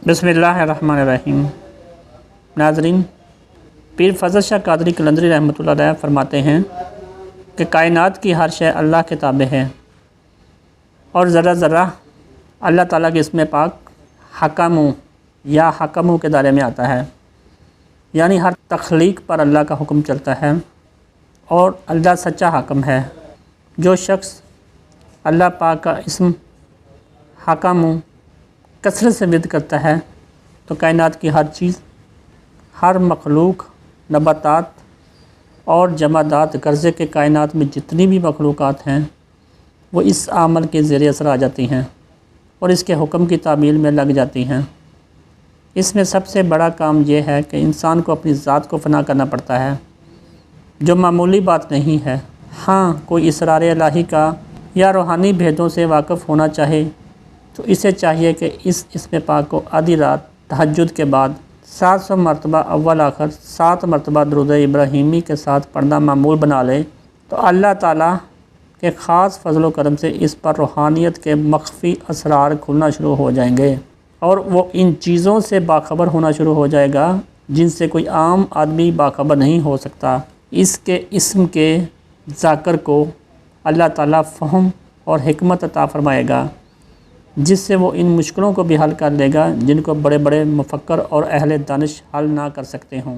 बिस्मिल्लाहिर्रहमानिर्रहीम। नाज़रीन, पीर फज़ल शाह क़ादरी कलंदरी रहमतुल्लाह अलैह फरमाते हैं कि कायनात की हर शय अल्लाह के ताबे है और ज़रा ज़रा अल्लाह ताला के इसमें पाक हकमु या हकमु के दायरे में आता है, यानी हर तख्लीक पर अल्लाह का हुक्म चलता है और अल्लाह सच्चा हाकम है। जो शख्स अल्लाह पाक का इसम हकमु कसरत से विद करता है तो कायनात की हर चीज़, हर मखलूक, नबातात और जमादात गर्ज़े के कायनात में जितनी भी मखलूक़ात हैं वो इस अमल के ज़ेरे असर आ जाती हैं और इसके हुक्म की तामील में लग जाती हैं। इसमें सबसे बड़ा काम ये है कि इंसान को अपनी ज़ात को फ़ना करना पड़ता है, जो मामूली बात नहीं है। हाँ, कोई इसरार इलाही का या रूहानी भेदों से वाक़फ़ होना चाहे तो इसे चाहिए कि इसमें पाक को आधी रात तहज्जुद के बाद 700 मरतबा अव्वल आखिर 7 मरतबा दुरूद इब्राहीमी के साथ पढ़ना मामूल बना ले तो अल्लाह ताला के ख़ास फ़ज़ल करम से इस पर रूहानियत के मख्फ़ी असरार खुलना शुरू हो जाएंगे और वो इन चीज़ों से बाखबर होना शुरू हो जाएगा जिनसे कोई आम आदमी बाखबर नहीं हो सकता। इसके इस्म के ज़ाकर को अल्लाह ताला फ़हम और हिकमत अता फ़रमाएगा, जिससे वो इन मुश्किलों को भी हल कर लेगा जिनको बड़े बड़े मुफक्कर और अहले दानिश हल ना कर सकते हों।